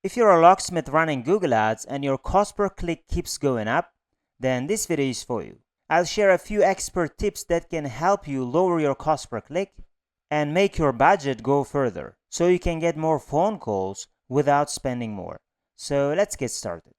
If you're a locksmith running Google Ads and your cost per click keeps going up, then this video is for you. I'll share a few expert tips that can help you lower your cost per click and make your budget go further so you can get more phone calls without spending more. So let's get started.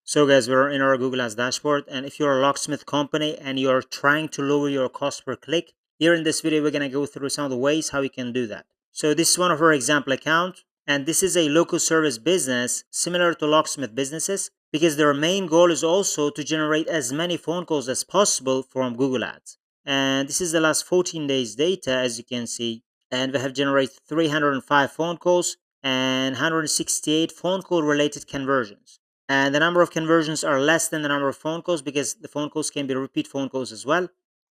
So guys, we're in our Google Ads dashboard, and if you're a locksmith company and you're trying to lower your cost per click, here in this video we're going to go through some of the ways how you can do that. So this is one of our example accounts, and this is a local service business similar to locksmith businesses because their main goal is also to generate as many phone calls as possible from Google Ads. And this is the last 14 days data, as you can see, and we have generated 305 phone calls and 168 phone call related conversions. And the number of conversions are less than the number of phone calls because the phone calls can be repeat phone calls as well.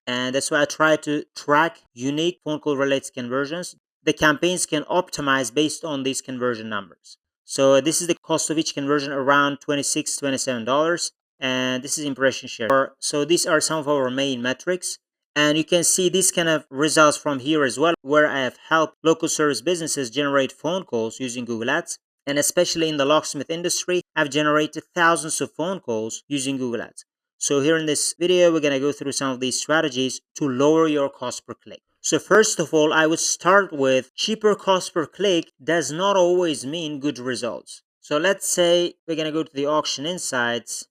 And that's why I try to track unique phone call related conversions. The campaigns can optimize based on these conversion numbers. So this is the cost of each conversion, around $26, $27. And this is impression share. So these are some of our main metrics. And you can see these kind of results from here as well, where I have helped local service businesses generate phone calls using Google Ads. And especially in the locksmith industry, I've generated thousands of phone calls using Google Ads. So here in this video, we're going to go through some of these strategies to lower your cost per click. So first of all, I would start with cheaper cost per click does not always mean good results. So let's say we're going to go to the auction insights.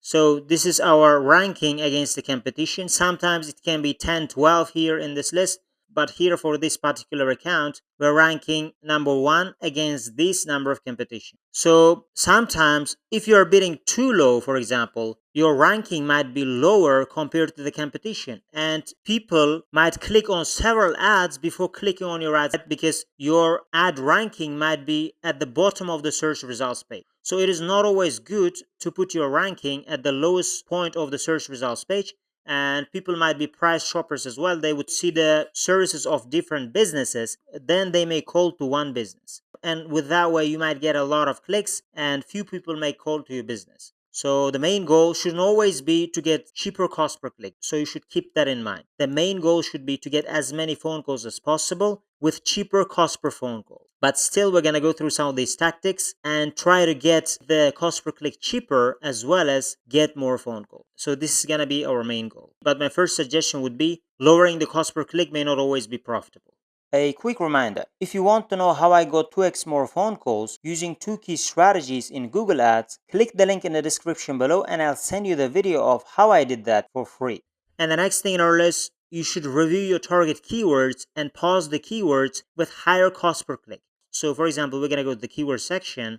So this is our ranking against the competition. Sometimes it can be 10, 12 here in this list. But here for this particular account, we're ranking number 1 against this number of competition. So sometimes if you're bidding too low, for example, your ranking might be lower compared to the competition. And people might click on several ads before clicking on your ads because your ad ranking might be at the bottom of the search results page. So it is not always good to put your ranking at the lowest point of the search results page. And people might be price shoppers as well. They would see the services of different businesses, then they may call to one business, and with that way you might get a lot of clicks and few people may call to your business. So the main goal should always be to get cheaper cost per click. So you should keep that in mind. The main goal should be to get as many phone calls as possible with cheaper cost per phone call. But still, we're going to go through some of these tactics and try to get the cost per click cheaper as well as get more phone calls. So this is going to be our main goal. But my first suggestion would be lowering the cost per click may not always be profitable. A quick reminder, if you want to know how I got 2x more phone calls using 2 key strategies in Google Ads, click the link in the description below and I'll send you the video of how I did that for free. And the next thing in our list, you should review your target keywords and pause the keywords with higher cost per click. So for example, we're going to go to the keyword section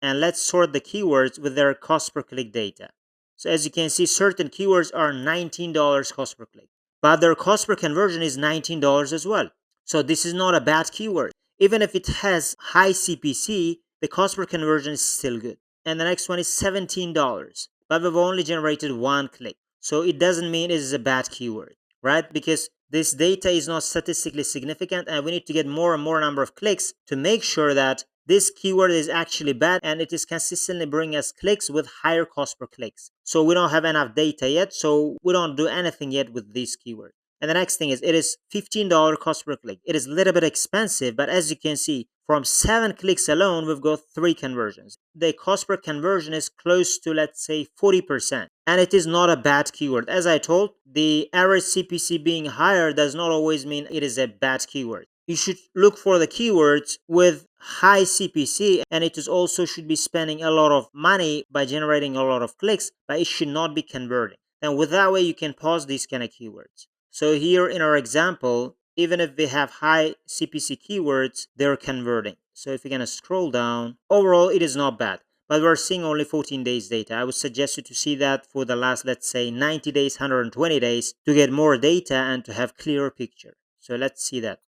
and let's sort the keywords with their cost per click data. So as you can see, certain keywords are $19 cost per click, but their cost per conversion is $19 as well. So this is not a bad keyword. Even if it has high CPC, the cost per conversion is still good. And the next one is $17, but we've only generated 1 click. So it doesn't mean it is a bad keyword, right? Because this data is not statistically significant and we need to get more and more number of clicks to make sure that this keyword is actually bad and it is consistently bringing us clicks with higher cost per clicks. So we don't have enough data yet, so we don't do anything yet with this keyword. And the next thing is it is $15 cost per click. It is a little bit expensive, but as you can see, from 7 clicks alone, we've got 3 conversions. The cost per conversion is close to, let's say, 40%. And it is not a bad keyword. As I told, the average CPC being higher does not always mean it is a bad keyword. You should look for the keywords with high CPC, and it is also should be spending a lot of money by generating a lot of clicks, but it should not be converting. And with that way, you can pause these kind of keywords. So here in our example, even if we have high CPC keywords, they're converting. So if you're going to scroll down, overall, it is not bad. But we're seeing only 14 days data. I would suggest you to see that for the last, let's say, 90 days, 120 days to get more data and to have clearer picture. So let's see that.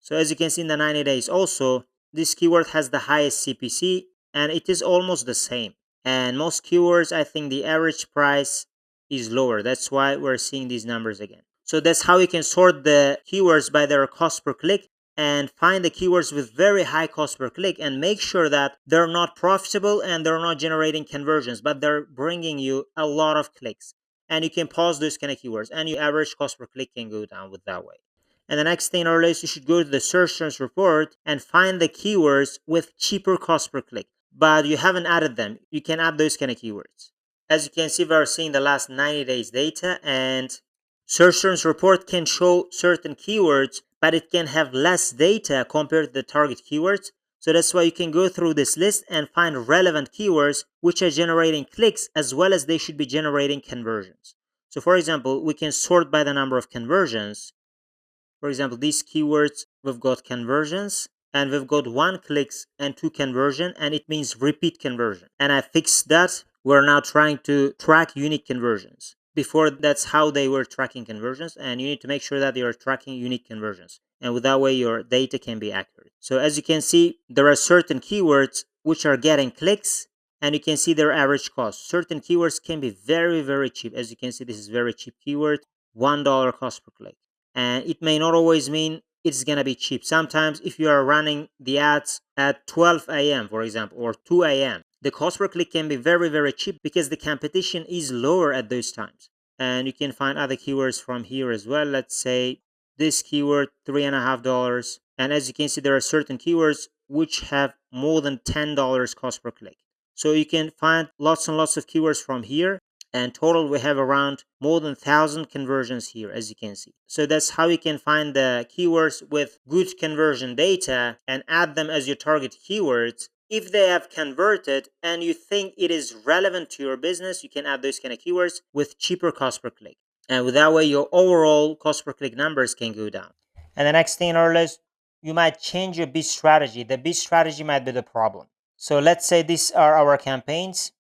So as you can see in the 90 days also, this keyword has the highest CPC and it is almost the same. And most keywords, I think the average price is lower. That's why we're seeing these numbers again. So that's how you can sort the keywords by their cost per click and find the keywords with very high cost per click and make sure that they're not profitable and they're not generating conversions, but they're bringing you a lot of clicks. And you can pause those kind of keywords and your average cost per click can go down with that way. And the next thing or less, you should go to the search terms report and find the keywords with cheaper cost per click. But you haven't added them. You can add those kind of keywords. As you can see, we are seeing the last 90 days data, and search terms report can show certain keywords, but it can have less data compared to the target keywords. So that's why you can go through this list and find relevant keywords which are generating clicks as well as they should be generating conversions. So for example, we can sort by the number of conversions. For example, these keywords, we've got conversions and we've got 1 clicks and 2 conversion, and it means repeat conversion. And I fixed that. We're now trying to track unique conversions. Before, that's how they were tracking conversions, and you need to make sure that they are tracking unique conversions. And with that way, your data can be accurate. So as you can see, there are certain keywords which are getting clicks, and you can see their average cost. Certain keywords can be very, very cheap. As you can see, this is very cheap keyword, $1 cost per click. And it may not always mean it's gonna be cheap. Sometimes if you are running the ads at 12 a.m., for example, or 2 a.m., the cost per click can be very, very cheap because the competition is lower at those times. And you can find other keywords from here as well. Let's say this keyword, $3.50. And as you can see, there are certain keywords which have more than $10 cost per click. So you can find lots and lots of keywords from here. And total, we have around more than 1,000 conversions here, as you can see. So that's how you can find the keywords with good conversion data and add them as your target keywords. If they have converted and you think it is relevant to your business, you can add those kind of keywords with cheaper cost per click. And with that way, your overall cost per click numbers can go down. And the next thing on our list, you might change your bid strategy. The bid strategy might be the problem. So let's say these are our campaigns,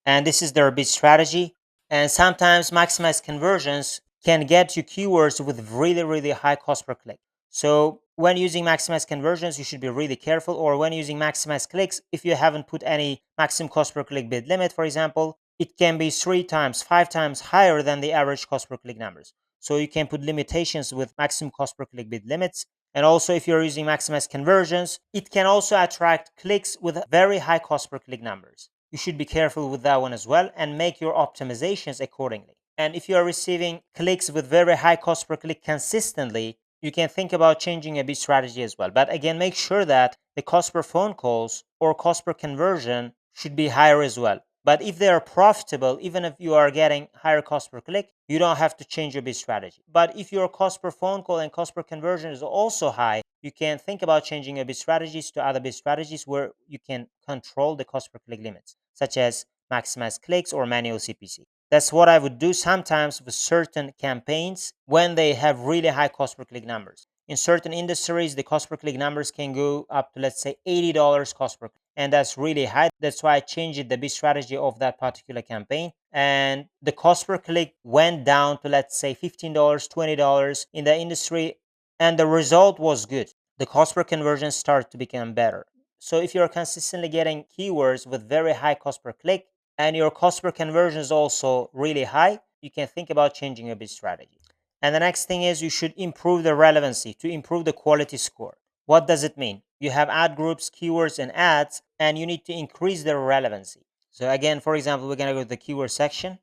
and this is their bid strategy. And sometimes maximized conversions can get you keywords with really, really high cost per click. So when using maximized conversions, you should be really careful. Or when using maximized clicks, if you haven't put any maximum cost per click bid limit, for example, it can be 3 times, 5 times higher than the average cost per click numbers. So you can put limitations with maximum cost per click bid limits. And also, if you're using maximized conversions, it can also attract clicks with very high cost per click numbers. You should be careful with that one as well and make your optimizations accordingly. And if you are receiving clicks with very high cost per click consistently, you can think about changing a bid strategy as well. But again, make sure that the cost per phone calls or cost per conversion should be higher as well. But if they are profitable, even if you are getting higher cost per click, you don't have to change your bid strategy. But if your cost per phone call and cost per conversion is also high, you can think about changing your bid strategies to other bid strategies where you can control the cost per click limits, such as maximize clicks or manual CPC. That's what I would do sometimes with certain campaigns when they have really high cost per click numbers. In certain industries, the cost per click numbers can go up to, let's say, $80 cost per click. And that's really high. That's why I changed the bid strategy of that particular campaign. And the cost per click went down to, let's say, $15, $20 in the industry. And the result was good. The cost per conversion started to become better. So if you're consistently getting keywords with very high cost per click and your cost per conversion is also really high, you can think about changing your bid strategy. And the next thing is you should improve the relevancy to improve the quality score. What does it mean? You have ad groups, keywords, and ads, and you need to increase their relevancy. So again, for example, we're going to go to the keyword section.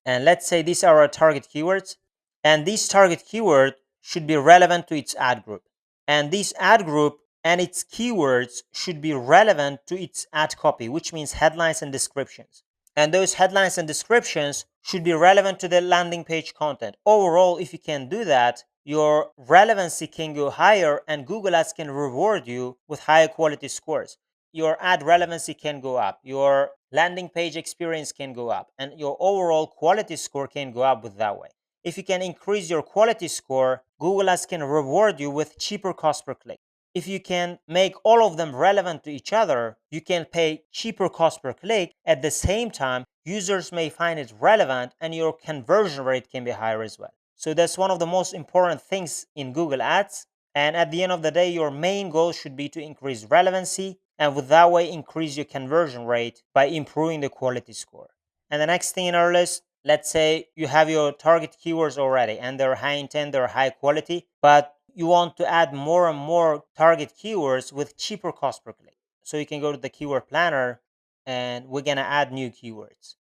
And let's say these are our target keywords. And this target keyword should be relevant to its ad group. And this ad group and its keywords should be relevant to its ad copy, which means headlines and descriptions. And those headlines and descriptions should be relevant to the landing page content. Overall, if you can do that, your relevancy can go higher and Google Ads can reward you with higher quality scores. Your ad relevancy can go up, your landing page experience can go up, and your overall quality score can go up with that way. If you can increase your quality score, Google Ads can reward you with cheaper cost per click. If you can make all of them relevant to each other, you can pay cheaper cost per click. At the same time, users may find it relevant and your conversion rate can be higher as well. So that's one of the most important things in Google Ads. And at the end of the day, your main goal should be to increase relevancy and with that way increase your conversion rate by improving the quality score. And the next thing in our list, let's say you have your target keywords already and they're high intent, they're high quality, but you want to add more and more target keywords with cheaper cost per click. So you can go to the keyword planner and we're going to add new keywords.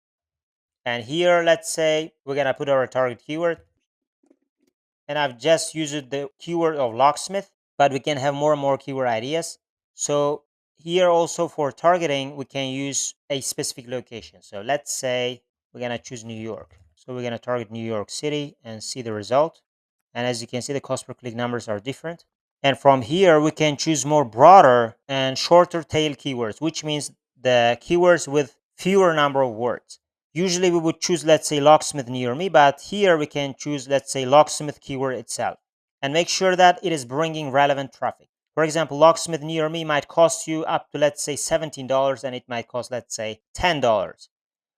And here, let's say we're going to put our target keyword. and I've just used the keyword of locksmith, but we can have more and more keyword ideas. So here also for targeting, we can use a specific location. So let's say we're going to choose New York. So we're going to target New York City and see the result. And as you can see, the cost per click numbers are different. And from here, we can choose more broader and shorter tail keywords, which means the keywords with fewer number of words. Usually we would choose, let's say, locksmith near me, but here we can choose, let's say, locksmith keyword itself, and make sure that it is bringing relevant traffic. For example, locksmith near me might cost you up to, let's say, $17, and it might cost, let's say, $10.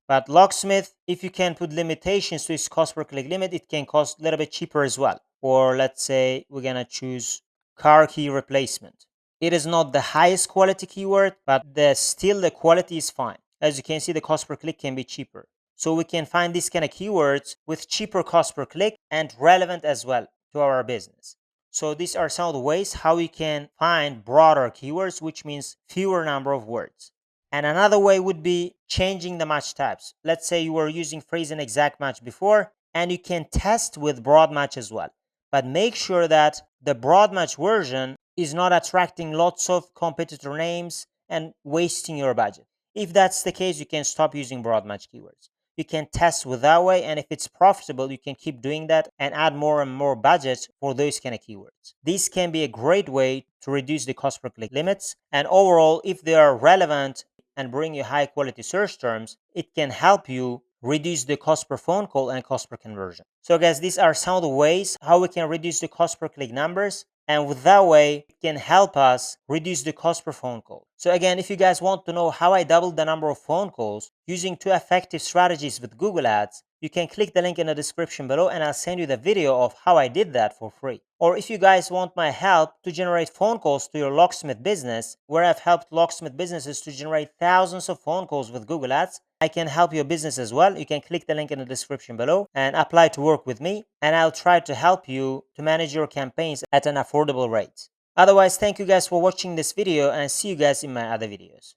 But locksmith, if you can put limitations to its cost per click limit, it can cost a little bit cheaper as well. Or let's say we're gonna choose car key replacement. It is not the highest quality keyword, but still the quality is fine. As you can see, the cost per click can be cheaper. So we can find these kind of keywords with cheaper cost per click and relevant as well to our business. So these are some of the ways how we can find broader keywords, which means fewer number of words. And another way would be changing the match types. Let's say you were using phrase and exact match before, and you can test with broad match as well. But make sure that the broad match version is not attracting lots of competitor names and wasting your budget. If that's the case, you can stop using broad match keywords. You can test with that way, and if it's profitable, you can keep doing that and add more and more budget for those kind of keywords. This can be a great way to reduce the cost per click limits, and overall, if they are relevant and bring you high quality search terms, it can help you reduce the cost per phone call and cost per conversion. So guys, these are some of the ways how we can reduce the cost per click numbers, and with that way it can help us reduce the cost per phone call. So again, if you guys want to know how I doubled the number of phone calls using 2 effective strategies with Google Ads, you can click the link in the description below and I'll send you the video of how I did that for free. Or if you guys want my help to generate phone calls to your locksmith business, where I've helped locksmith businesses to generate thousands of phone calls with Google Ads, I can help your business as well. You can click the link in the description below and apply to work with me, and I'll try to help you to manage your campaigns at an affordable rate. Otherwise, thank you guys for watching this video, and see you guys in my other videos.